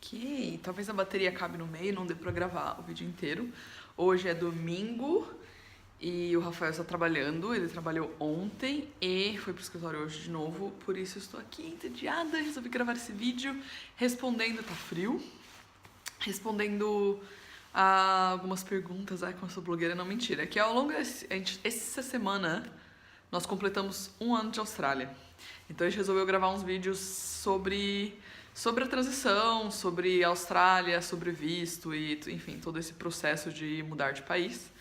Ok, talvez a bateria acabe no meio, não dê pra gravar o vídeo inteiro. Hoje é domingo e o Rafael está trabalhando, ele trabalhou ontem e foi pro escritório hoje de novo, por isso eu estou aqui entediada, resolvi gravar esse vídeo respondendo, tá frio, respondendo a algumas perguntas, como eu sou blogueira, não, mentira, que ao longo essa semana nós completamos 1 ano de Austrália, então a gente resolveu gravar uns vídeos sobre a transição, sobre a Austrália, sobre visto e, enfim, todo esse processo de mudar de país.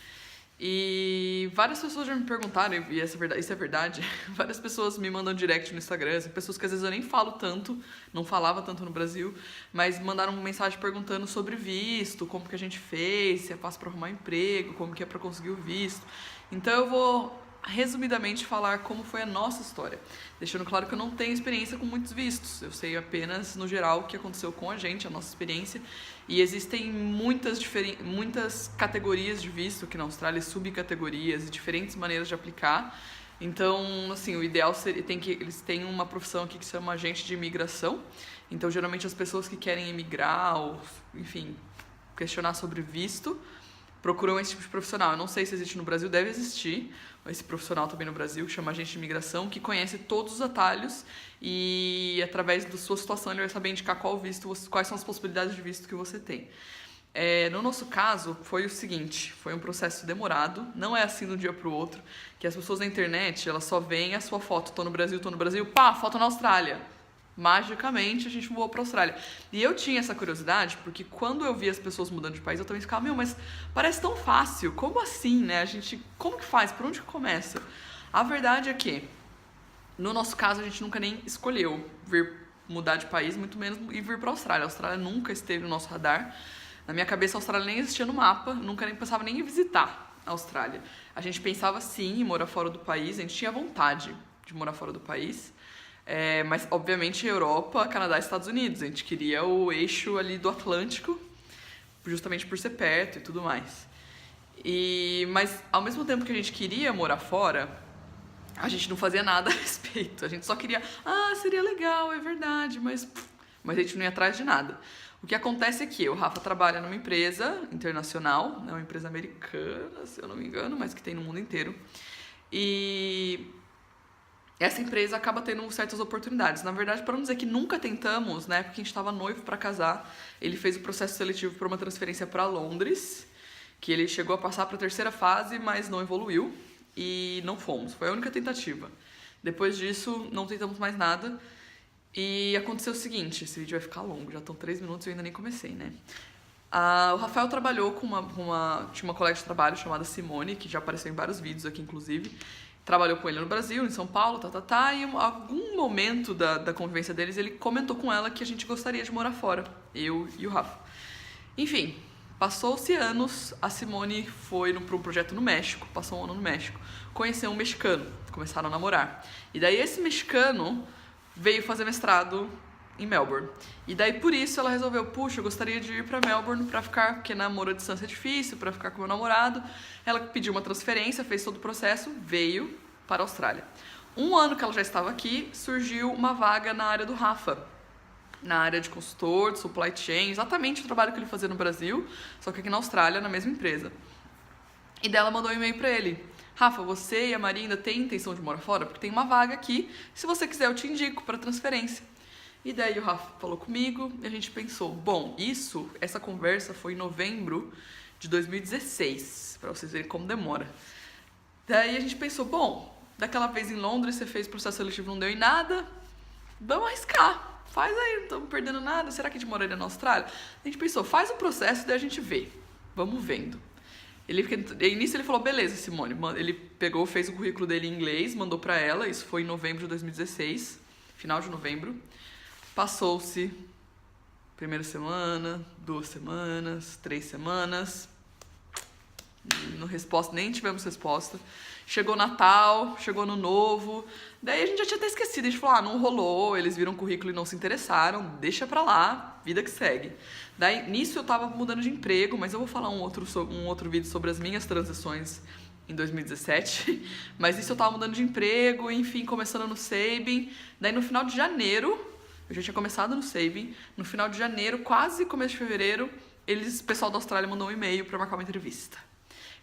E várias pessoas já me perguntaram, e isso é verdade, várias pessoas me mandam direct no Instagram, pessoas que às vezes eu nem falo tanto, não falava tanto no Brasil, mas mandaram uma mensagem perguntando sobre visto, como que a gente fez, se é fácil para arrumar emprego, como que é para conseguir o visto. Então eu vou resumidamente falar como foi a nossa história, deixando claro que eu não tenho experiência com muitos vistos, eu sei apenas no geral o que aconteceu com a gente, a nossa experiência, e existem muitas categorias de visto aqui na Austrália, subcategorias e diferentes maneiras de aplicar. Então, assim, o ideal seria eles têm uma profissão aqui que se chama agente de imigração. Então, geralmente as pessoas que querem emigrar ou, enfim, questionar sobre visto procuram esse tipo de profissional. Eu não sei se existe no Brasil, deve existir esse profissional também no Brasil, que chama agente de imigração, que conhece todos os atalhos e através da sua situação ele vai saber indicar qual visto, quais são as possibilidades de visto que você tem. No nosso caso, foi o seguinte, foi um processo demorado, não é assim de um dia para o outro, que as pessoas na internet, elas só veem a sua foto, tô no Brasil, pá, foto na Austrália. Magicamente a gente voou para a Austrália. E eu tinha essa curiosidade, porque quando eu via as pessoas mudando de país, eu também ficava, mas parece tão fácil, como assim, né? Como que faz? Por onde que começa? A verdade é que, no nosso caso, a gente nunca nem escolheu mudar de país, muito menos ir vir para a Austrália. A Austrália nunca esteve no nosso radar. Na minha cabeça, a Austrália nem existia no mapa, nunca nem pensava nem em visitar a Austrália. A gente pensava sim em morar fora do país, a gente tinha vontade de morar fora do país. Mas, obviamente, Europa, Canadá e Estados Unidos. A gente queria o eixo ali do Atlântico, justamente por ser perto e tudo mais. Mas, ao mesmo tempo que a gente queria morar fora, a gente não fazia nada a respeito. A gente só queria, seria legal, é verdade, mas a gente não ia atrás de nada. O que acontece é que o Rafa trabalha numa empresa internacional, uma empresa americana, se eu não me engano, mas que tem no mundo inteiro. E essa empresa acaba tendo certas oportunidades. Na verdade, para não dizer que nunca tentamos, né, porque a gente estava noivo para casar, ele fez o processo seletivo para uma transferência para Londres, que ele chegou a passar para a 3ª fase, mas não evoluiu e não fomos. Foi a única tentativa. Depois disso, não tentamos mais nada e aconteceu o seguinte, esse vídeo vai ficar longo, já estão 3 minutos e eu ainda nem comecei, né? O Rafael trabalhou com tinha uma colega de trabalho chamada Simone, que já apareceu em vários vídeos aqui, inclusive. Trabalhou com ele no Brasil, em São Paulo, e em algum momento da convivência deles, ele comentou com ela que a gente gostaria de morar fora, eu e o Rafa. Enfim, passou-se anos, a Simone foi para um projeto no México, passou 1 ano no México, conheceu um mexicano, começaram a namorar. E daí esse mexicano veio fazer mestrado em Melbourne. E daí por isso ela resolveu, puxa, eu gostaria de ir para Melbourne para ficar, porque namoro à distância é difícil, para ficar com meu namorado. Ela pediu uma transferência, fez todo o processo, veio para a Austrália. 1 ano que ela já estava aqui, surgiu uma vaga na área do Rafa, na área de consultor, de supply chain, exatamente o trabalho que ele fazia no Brasil, só que aqui na Austrália, na mesma empresa. E daí ela mandou um e-mail para ele, Rafa, você e a Maria ainda têm intenção de morar fora? Porque tem uma vaga aqui, se você quiser eu te indico para transferência. E daí o Rafa falou comigo e a gente pensou, bom, essa conversa foi em novembro de 2016, para vocês verem como demora. Daí a gente pensou, bom, daquela vez em Londres você fez processo seletivo, não deu em nada, vamos arriscar, faz aí, não estamos perdendo nada, será que a gente moraria na Austrália? A gente pensou, faz o processo e daí a gente vê, vamos vendo. Início ele falou, beleza, Simone, ele pegou, fez o currículo dele em inglês, mandou para ela, isso foi em novembro de 2016, final de novembro. Passou-se 1ª semana, 2 semanas, 3 semanas, nem tivemos resposta. Chegou Natal, chegou Ano Novo, daí a gente já tinha até esquecido, a gente falou, não rolou, eles viram o currículo e não se interessaram, deixa pra lá, vida que segue. Daí, nisso eu tava mudando de emprego, mas eu vou falar um outro vídeo sobre as minhas transições em 2017, mas isso eu tava mudando de emprego, enfim, começando no Sabin. Daí no final de janeiro, Eu já tinha começado no Saving, no final de janeiro, quase começo de fevereiro, o pessoal da Austrália mandou um e-mail pra marcar uma entrevista.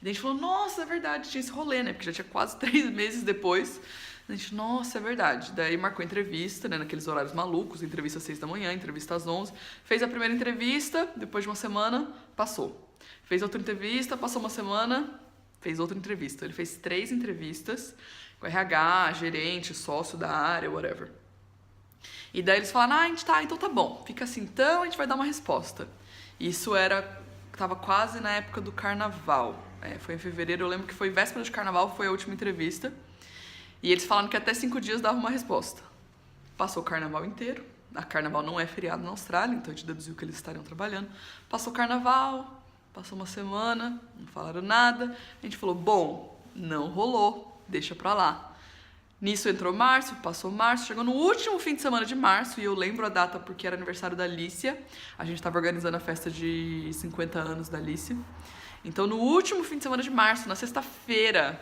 E daí a gente falou, nossa, é verdade, tinha esse rolê, né? Porque já tinha quase 3 meses depois. A gente, nossa, é verdade. Daí marcou entrevista, né? Naqueles horários malucos, entrevista às 6 da manhã, entrevista às 11. Fez a primeira entrevista, depois de uma semana, passou. Fez outra entrevista, passou uma semana, fez outra entrevista. Ele fez 3 entrevistas com RH, gerente, sócio da área, whatever. E daí eles falaram, a gente então tá bom. Fica assim, então a gente vai dar uma resposta. Isso tava quase na época do carnaval. Foi em fevereiro, eu lembro que foi véspera de carnaval, foi a última entrevista. E eles falaram que até 5 dias dava uma resposta. Passou o carnaval inteiro. A carnaval não é feriado na Austrália, então a gente deduziu que eles estariam trabalhando. Passou o carnaval, passou uma semana, não falaram nada. A gente falou, bom, não rolou, deixa pra lá. Nisso entrou março, passou março, chegou no último fim de semana de março, e eu lembro a data porque era aniversário da Alicia. A gente estava organizando a festa de 50 anos da Alicia. Então, no último fim de semana de março, na sexta-feira,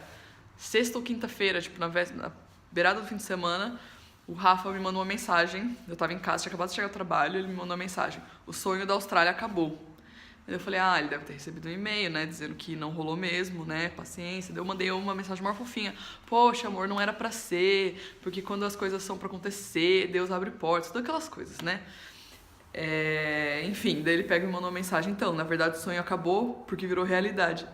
sexta ou quinta-feira, tipo, na beirada do fim de semana, o Rafa me mandou uma mensagem. Eu estava em casa, tinha acabado de chegar ao trabalho, ele me mandou uma mensagem. O sonho da Austrália acabou. Eu falei, ele deve ter recebido um e-mail, né, dizendo que não rolou mesmo, né, paciência. Daí eu mandei uma mensagem mais fofinha. Poxa, amor, não era pra ser, porque quando as coisas são pra acontecer, Deus abre portas, todas aquelas coisas, né. Enfim, daí ele pega e me mandou uma mensagem, então, na verdade o sonho acabou porque virou realidade.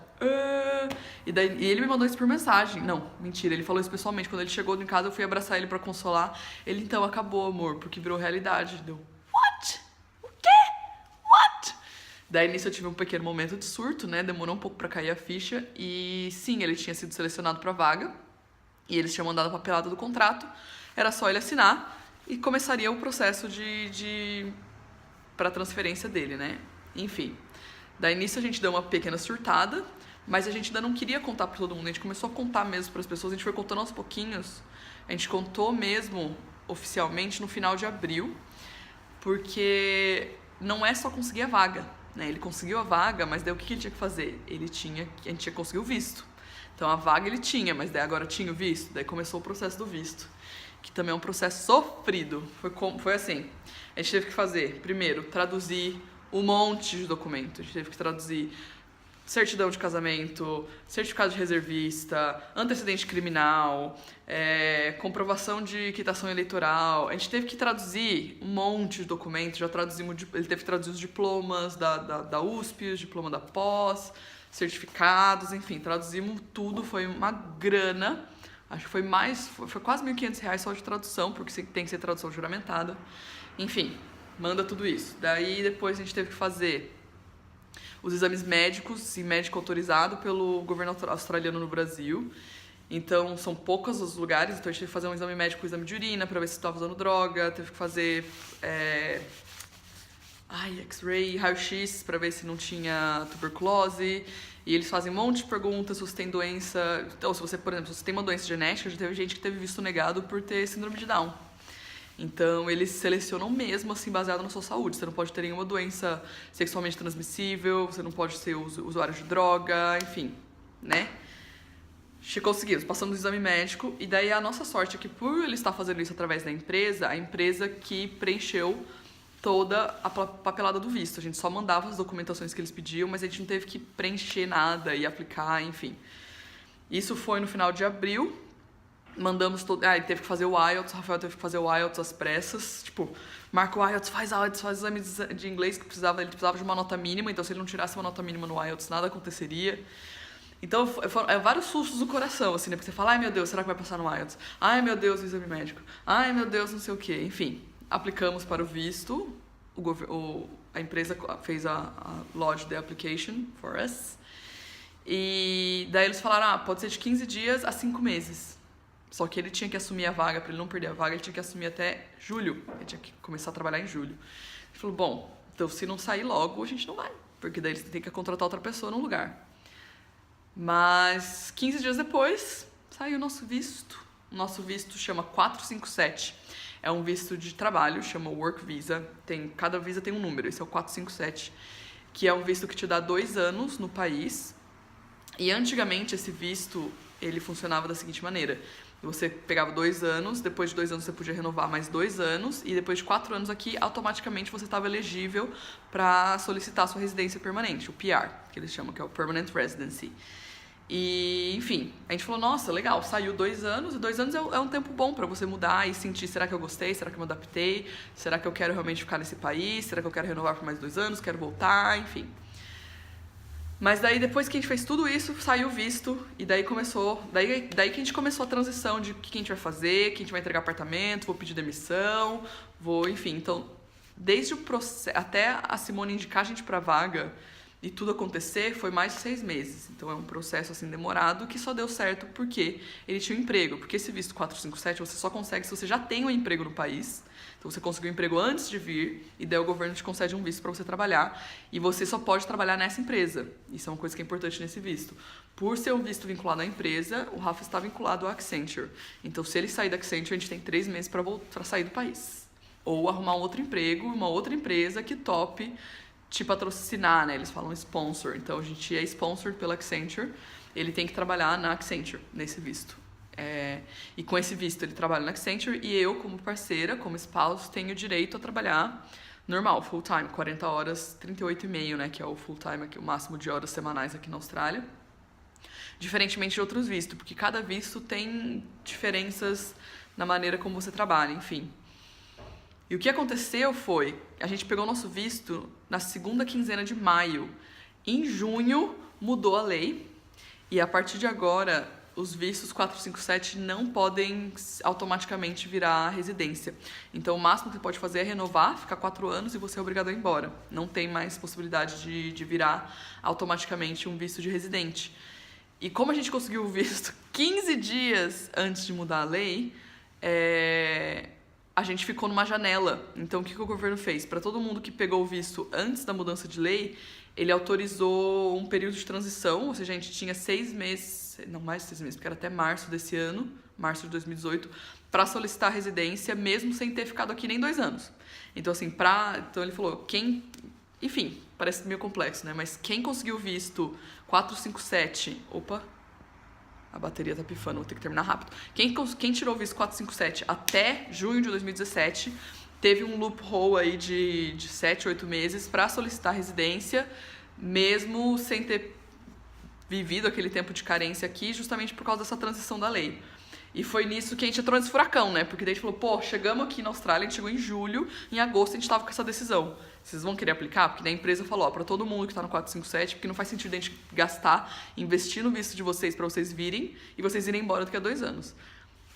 E ele me mandou isso por mensagem. Não, mentira, ele falou isso pessoalmente. Quando ele chegou em casa, eu fui abraçar ele pra consolar. Ele, então, acabou, amor, porque virou realidade. Deu, what? O quê? What? Daí nisso eu tive um pequeno momento de surto, né? Demorou um pouco pra cair a ficha. E sim, ele tinha sido selecionado pra vaga. E eles tinham mandado a papelada do contrato. Era só ele assinar e começaria o processo pra transferência dele, né? Enfim. Daí nisso a gente deu uma pequena surtada, mas a gente ainda não queria contar pra todo mundo. A gente começou a contar mesmo pras pessoas. A gente foi contando aos pouquinhos. A gente contou mesmo oficialmente no final de abril. Porque não é só conseguir a vaga. Ele conseguiu a vaga, mas daí o que ele tinha que fazer? A gente tinha que conseguir o visto. Então a vaga ele tinha, mas daí agora tinha o visto. Daí começou o processo do visto, que também é um processo sofrido. Foi assim, a gente teve que fazer, primeiro, traduzir um monte de documento. A gente teve que traduzir certidão de casamento, certificado de reservista, antecedente criminal, comprovação de quitação eleitoral. A gente teve que traduzir um monte de documentos. Já traduzimos, ele teve que traduzir os diplomas da USP, os diplomas da pós, certificados, enfim, traduzimos tudo. Foi uma grana. Acho que foi quase R$1.500 só de tradução, porque tem que ser tradução juramentada. Enfim, manda tudo isso. Daí depois a gente teve que fazer os exames médicos e médico autorizado pelo governo australiano no Brasil. Então, são poucos os lugares. Então, a gente teve que fazer um exame médico, um exame de urina para ver se estava usando droga. Teve que fazer X-ray, raio-x para ver se não tinha tuberculose. E eles fazem um monte de perguntas se você tem doença. Então, se você, por exemplo, se você tem uma doença genética, já teve gente que teve visto negado por ter síndrome de Down. Então, eles selecionam mesmo, assim, baseado na sua saúde. Você não pode ter nenhuma doença sexualmente transmissível, você não pode ser usuário de droga, enfim, né? Conseguimos, passamos no exame médico, e daí a nossa sorte é que, por ele estar fazendo isso através da empresa, a empresa que preencheu toda a papelada do visto. A gente só mandava as documentações que eles pediam, mas a gente não teve que preencher nada e aplicar, enfim. Isso foi no final de abril. Mandamos todo. Ele teve que fazer o IELTS, o Rafael teve que fazer o IELTS às pressas. Tipo, marca o IELTS, faz exame de inglês que ele precisava de uma nota mínima, então se ele não tirasse uma nota mínima no IELTS, nada aconteceria. Então, vários sustos do coração, assim, né? Porque você fala, ai meu Deus, será que vai passar no IELTS? Ai meu Deus, o exame médico. Ai meu Deus, não sei o quê. Enfim, aplicamos para o visto. A empresa fez a lodge the application for us. E daí eles falaram, pode ser de 15 dias a 5 meses. Só que ele tinha que assumir a vaga, para ele não perder a vaga, ele tinha que assumir até julho. Ele tinha que começar a trabalhar em julho. Ele falou, bom, então se não sair logo, a gente não vai. Porque daí eles têm que contratar outra pessoa no lugar. Mas 15 dias depois, saiu o nosso visto. O nosso visto chama 457. É um visto de trabalho, chama Work Visa. Cada visa tem um número, esse é o 457. Que é um visto que te dá 2 anos no país. E antigamente esse visto, ele funcionava da seguinte maneira. Você pegava 2 anos, depois de 2 anos você podia renovar mais 2 anos, e depois de 4 anos aqui, automaticamente você estava elegível para solicitar a sua residência permanente, o PR, que eles chamam, que é o Permanent Residency. E, enfim, a gente falou, nossa, legal, saiu 2 anos, e 2 anos é um tempo bom pra você mudar e sentir, será que eu gostei, será que eu me adaptei, será que eu quero realmente ficar nesse país, será que eu quero renovar por mais 2 anos, quero voltar, enfim. Mas daí, depois que a gente fez tudo isso, saiu o visto, e daí começou, daí que a gente começou a transição de o que a gente vai fazer, que a gente vai entregar apartamento, vou pedir demissão, enfim, então, desde o processo, até a Simone indicar a gente pra vaga, e tudo acontecer, foi mais de 6 meses. Então é um processo assim demorado que só deu certo porque ele tinha um emprego. Porque esse visto 457 você só consegue se você já tem um emprego no país. Então você conseguiu um emprego antes de vir e daí o governo te concede um visto para você trabalhar. E você só pode trabalhar nessa empresa. Isso é uma coisa que é importante nesse visto. Por ser um visto vinculado à empresa, o Rafa está vinculado ao Accenture. Então se ele sair da Accenture, a gente tem 3 meses para sair do país. Ou arrumar um outro emprego, uma outra empresa que tope te patrocinar, né? Eles falam sponsor. Então, a gente é sponsored pela Accenture. Ele tem que trabalhar na Accenture, nesse visto. E com esse visto, ele trabalha na Accenture e eu, como parceira, como spouse, tenho direito a trabalhar normal, full time, 40 horas, 38,5, né? Que é o full time, aqui, o máximo de horas semanais aqui na Austrália. Diferentemente de outros vistos, porque cada visto tem diferenças na maneira como você trabalha, enfim. E o que aconteceu foi, a gente pegou o nosso visto na segunda quinzena de maio. Em junho, mudou a lei. E a partir de agora, os vistos 457 não podem automaticamente virar residência. Então, o máximo que você pode fazer é renovar, ficar 4 anos e você é obrigado a ir embora. Não tem mais possibilidade de virar automaticamente um visto de residente. E como a gente conseguiu o visto 15 dias antes de mudar a lei, a gente ficou numa janela. Então, o que o governo fez? Para todo mundo que pegou o visto antes da mudança de lei, ele autorizou um período de transição, ou seja, a gente tinha 6 meses, não mais de 6 meses, porque era até março desse ano, março de 2018, para solicitar residência, mesmo sem ter ficado aqui nem 2 anos. Então, assim, então ele falou, enfim, parece meio complexo, né? Mas quem conseguiu o visto 457... Opa! A bateria tá pifando, vou ter que terminar rápido. Quem tirou o visto 457 até junho de 2017 teve um loophole aí de 7, 8 meses para solicitar residência, mesmo sem ter vivido aquele tempo de carência aqui, justamente por causa dessa transição da lei. E foi nisso que a gente entrou nesse furacão, né? Porque daí a gente falou, pô, chegamos aqui na Austrália, a gente chegou em julho, em agosto a gente tava com essa decisão. Vocês vão querer aplicar? Porque daí a empresa falou, ó, pra todo mundo que tá no 457, porque não faz sentido a gente gastar, investir no visto de vocês pra vocês virem, e vocês irem embora daqui a 2 anos.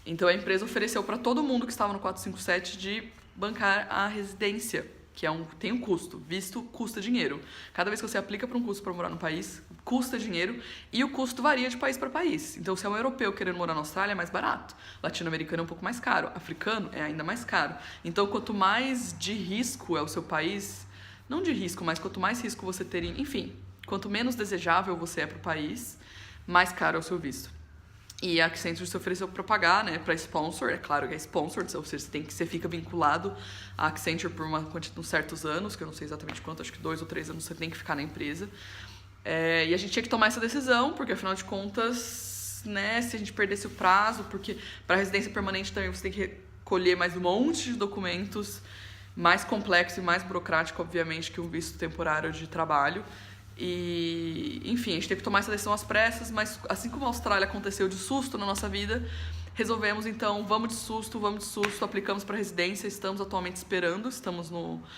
Então a empresa ofereceu pra todo mundo que estava no 457 de bancar a residência, que tem um custo. Visto custa dinheiro. Cada vez que você aplica para um custo para morar no país, custa dinheiro e o custo varia de país para país. Então, se é um europeu querendo morar na Austrália, é mais barato. Latino-americano é um pouco mais caro. Africano é ainda mais caro. Então, quanto mais de risco é o seu país, não de risco, mas quanto mais risco você ter, enfim, quanto menos desejável você é para o país, mais caro é o seu visto. E a Accenture se ofereceu para pagar, né, para sponsor, é claro que é sponsor, ou seja, você fica vinculado à Accenture por uns certos anos, que eu não sei exatamente quanto, acho que 2 ou 3 anos você tem que ficar na empresa. E a gente tinha que tomar essa decisão, porque afinal de contas, né, se a gente perdesse o prazo, porque para residência permanente também você tem que recolher mais um monte de documentos, mais complexo e mais burocrático, obviamente, que um visto temporário de trabalho. E, enfim, a gente teve que tomar essa decisão às pressas, mas assim como a Austrália aconteceu de susto na nossa vida, resolvemos então, vamos de susto, aplicamos para residência, estamos atualmente esperando,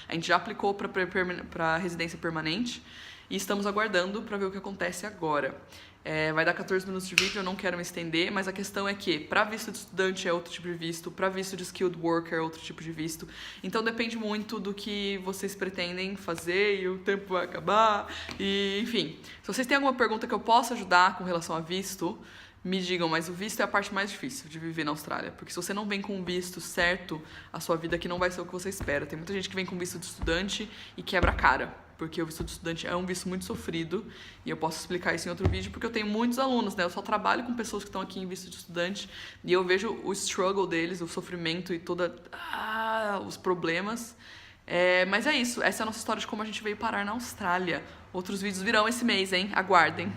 a gente já aplicou para residência permanente e estamos aguardando para ver o que acontece agora. Vai dar 14 minutos de vídeo, eu não quero me estender, mas a questão é que para visto de estudante é outro tipo de visto, para visto de skilled worker é outro tipo de visto. Então depende muito do que vocês pretendem fazer e o tempo vai acabar. E, enfim, se vocês têm alguma pergunta que eu possa ajudar com relação a visto, me digam, mas o visto é a parte mais difícil de viver na Austrália. Porque se você não vem com um visto certo, a sua vida aqui não vai ser o que você espera. Tem muita gente que vem com visto de estudante e quebra a cara. Porque o visto de estudante é um visto muito sofrido. E eu posso explicar isso em outro vídeo, porque eu tenho muitos alunos, né? Eu só trabalho com pessoas que estão aqui em visto de estudante. E eu vejo o struggle deles, o sofrimento e os problemas. Mas é isso. Essa é a nossa história de como a gente veio parar na Austrália. Outros vídeos virão esse mês, hein? Aguardem.